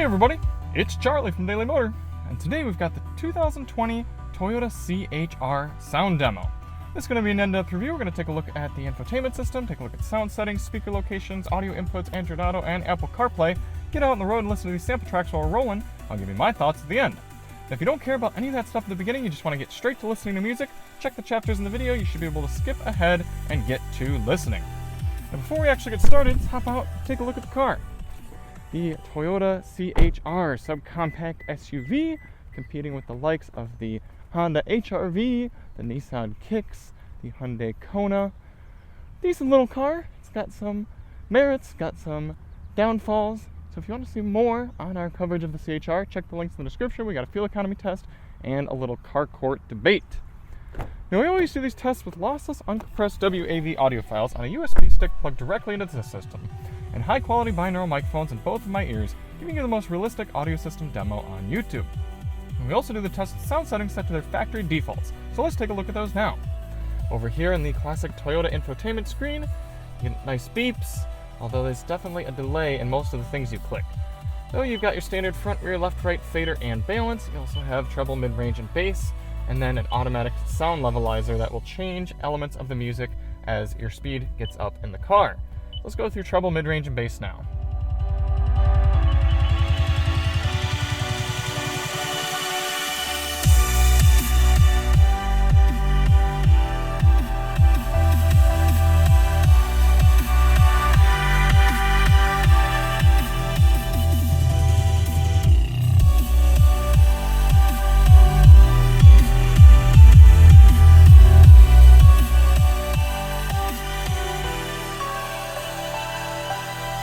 everybody, it's Charlie from Daily Motor, and today we've got the 2020 Toyota CHR sound demo. This is going to be an in-depth review. We're going to take a look at the infotainment system, take a look at sound settings, speaker locations, audio inputs, Android Auto, and Apple CarPlay. Get out on the road and listen to these sample tracks while we're rolling. I'll give you my thoughts at the end. Now, if you don't care about any of that stuff at the beginning, you just want to get straight to listening to music, check the chapters in the video. You should be able to skip ahead and get to listening. Now, before we actually get started, let's hop out and take a look at the car. The Toyota CHR subcompact SUV, competing with the likes of the Honda HR-V, the Nissan Kicks, the Hyundai Kona. Decent little car. It's got some merits, got some downfalls. So if you want to see more on our coverage of the CHR, check the links in the description. We got a fuel economy test and a little car court debate. Now, we always do these tests with lossless, uncompressed WAV audio files on a USB stick plugged directly into the system, and high-quality binaural microphones in both of my ears, giving you the most realistic audio system demo on YouTube. And we also do the test with sound settings set to their factory defaults, so let's take a look at those now. Over here in the classic Toyota infotainment screen, you get nice beeps, although there's definitely a delay in most of the things you click. Though you've got your standard front, rear, left, right, fader, and balance. You also have treble, mid-range, and bass, and then an automatic sound levelizer that will change elements of the music as your speed gets up in the car. Let's go through treble, mid-range, and bass now.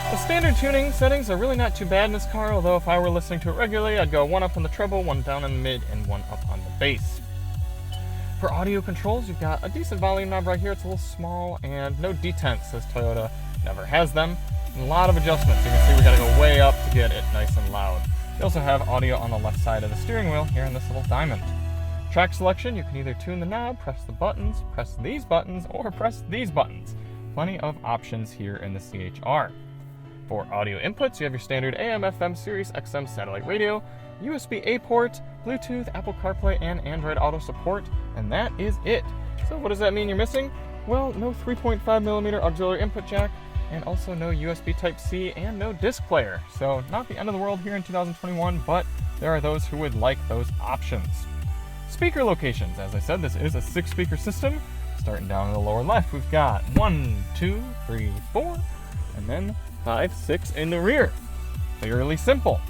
The standard tuning settings are really not too bad in this car, although if I were listening to it regularly, I'd go one up on the treble, one down in the mid, and one up on the bass. For audio controls, you've got a decent volume knob right here. It's a little small, and no detents, as Toyota never has them. And a lot of adjustments. You can see we gotta go way up to get it nice and loud. You also have audio on the left side of the steering wheel here in this little diamond. Track selection, you can either tune the knob, press the buttons, press these buttons, or press these buttons. Plenty of options here in the CHR. For audio inputs, you have your standard AM/FM Sirius XM satellite radio, USB-A port, Bluetooth, Apple CarPlay, and Android Auto support, and that is it. So what does that mean you're missing? Well, no 3.5mm auxiliary input jack, and also no USB Type-C, and no disc player. So not the end of the world here in 2021, but there are those who would like those options. Speaker locations. As I said, this is a 6-speaker system. Starting down in the lower left, we've got 1, 2, 3, 4, and then 5, 6 in the rear. Fairly simple.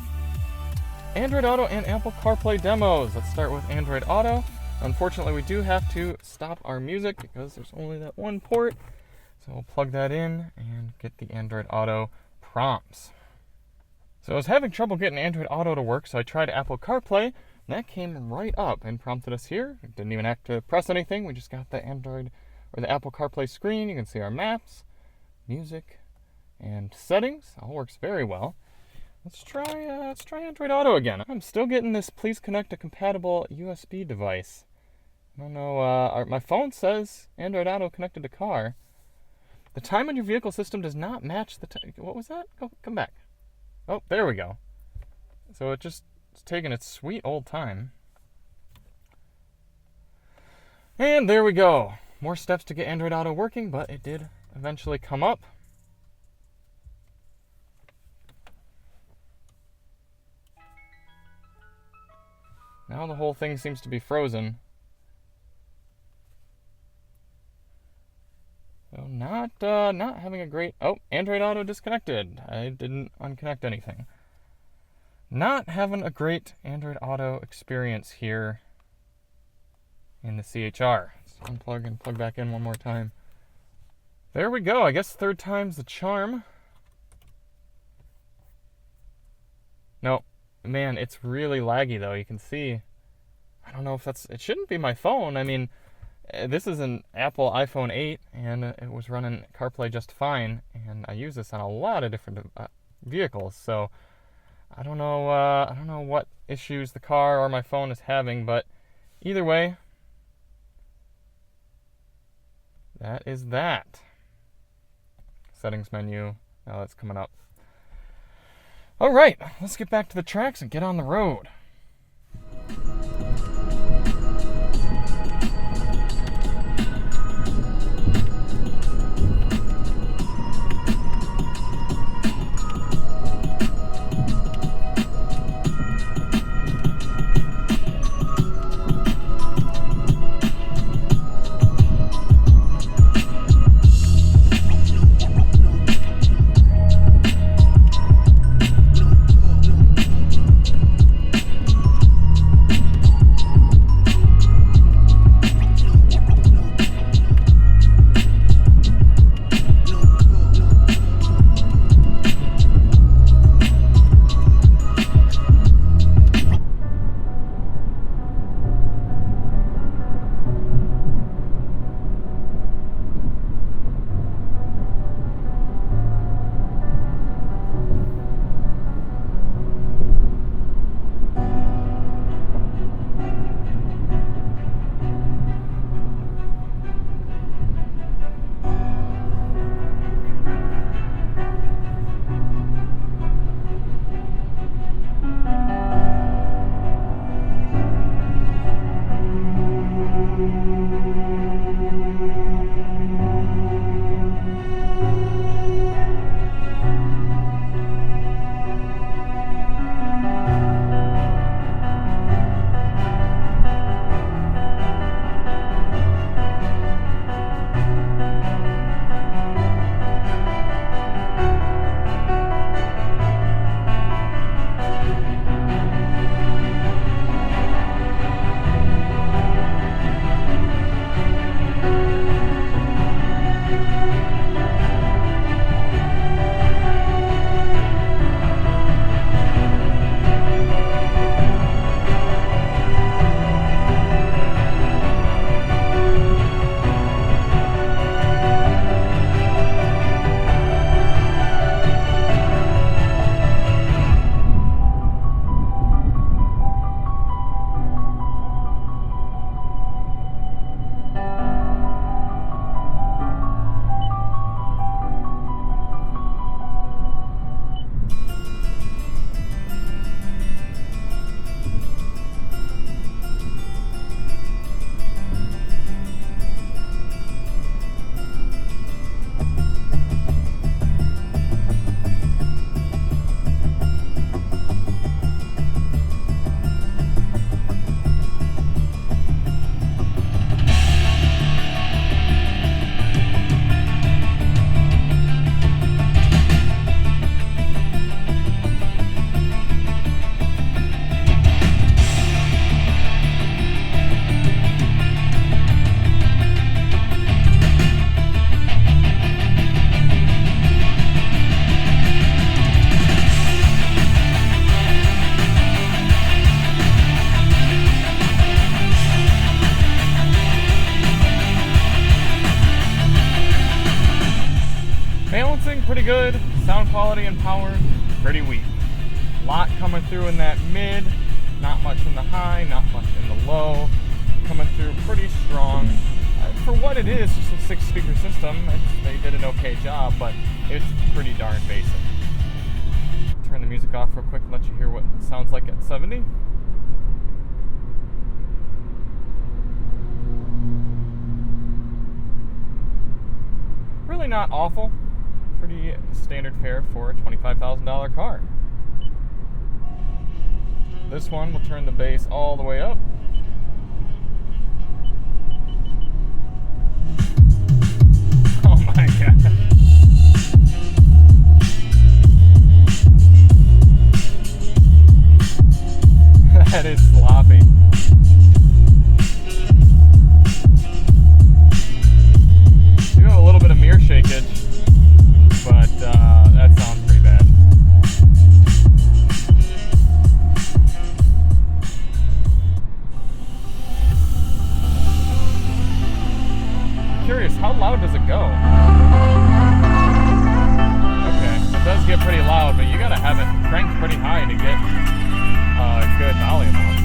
Android Auto and Apple CarPlay demos. Let's start with Android Auto. Unfortunately, we do have to stop our music because there's only that one port. So we'll plug that in and get the Android Auto prompts. So I was having trouble getting Android Auto to work, so I tried Apple CarPlay, and that came right up and prompted us here. We didn't even have to press anything. We just got the Android or the Apple CarPlay screen. You can see our maps, music, and settings. All works very well. Let's try Android Auto again. I'm still getting this please connect a compatible USB device. I don't know, my phone says Android Auto connected to car. The time on your vehicle system does not match the time. What was that? Come back. Oh, there we go. So it's taking its sweet old time. And there we go. More steps to get Android Auto working, but it did eventually come up. Now the whole thing seems to be frozen. So not having a great... Oh, Android Auto disconnected. I didn't unconnect anything. Not having a great Android Auto experience here in the CHR. Let's unplug and plug back in one more time. There we go. I guess third time's the charm. No. Man, it's really laggy though. You can see, I don't know if it shouldn't be my phone. I mean, this is an Apple iPhone 8 and it was running CarPlay just fine, and I use this on a lot of different vehicles, so I don't know what issues the car or my phone is having, but either way, that is that. Settings menu, now that's coming up. All right, let's get back to the tracks and get on the road. Pretty good. Sound quality and power, pretty weak. Lot coming through in that mid, not much in the high, not much in the low. Coming through pretty strong. For what it is, just a 6-speaker system, they did an okay job, but it's pretty darn basic. Turn the music off real quick and let you hear what it sounds like at 70. Really not awful. Pretty standard fare for a $25,000 car. This one will turn the bass all the way up. Oh my god. That is sloppy. You have a little bit of mirror shakeage, but that sounds pretty bad. Curious, how loud does it go? Okay, it does get pretty loud, but you gotta have it cranked pretty high to get good volume on.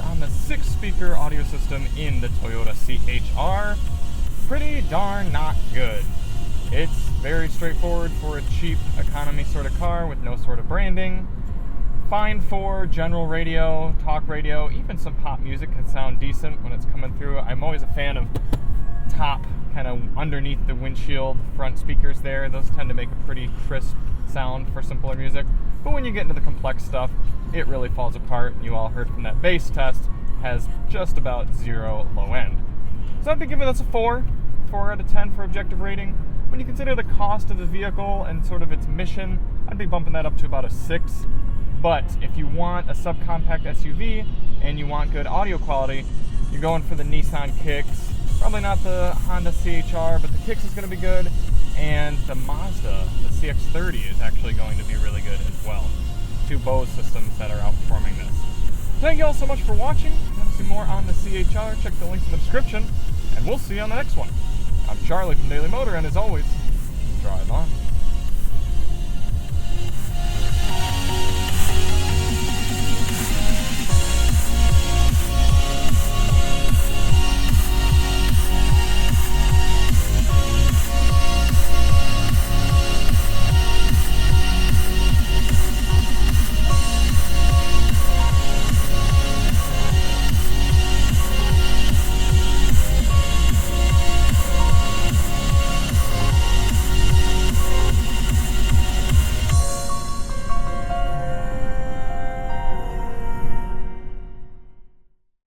on the 6-speaker audio system in the Toyota CHR. Pretty darn not good. It's very straightforward for a cheap economy sort of car with no sort of branding. Fine for general radio, talk radio, even some pop music can sound decent when it's coming through. I'm always a fan of top, kind of underneath the windshield front speakers there. Those tend to make a pretty crisp sound for simpler music. But when you get into the complex stuff, it really falls apart. And you all heard from that bass test, has just about 0 low end. So I'd be giving this a 4 out of 10 for objective rating. When you consider the cost of the vehicle and sort of its mission, I'd be bumping that up to about a 6. But if you want a subcompact SUV and you want good audio quality, you're going for the Nissan Kicks. Probably not the Honda CHR, but the Kicks is going to be good. And the Mazda, the CX-30 is actually going to be really good as well. 2 Bose systems that are outperforming this. Thank you all so much for watching. If you want to see more on the CHR, check the links in the description, and we'll see you on the next one. I'm Charlie from Daily Motor, and as always, drive on.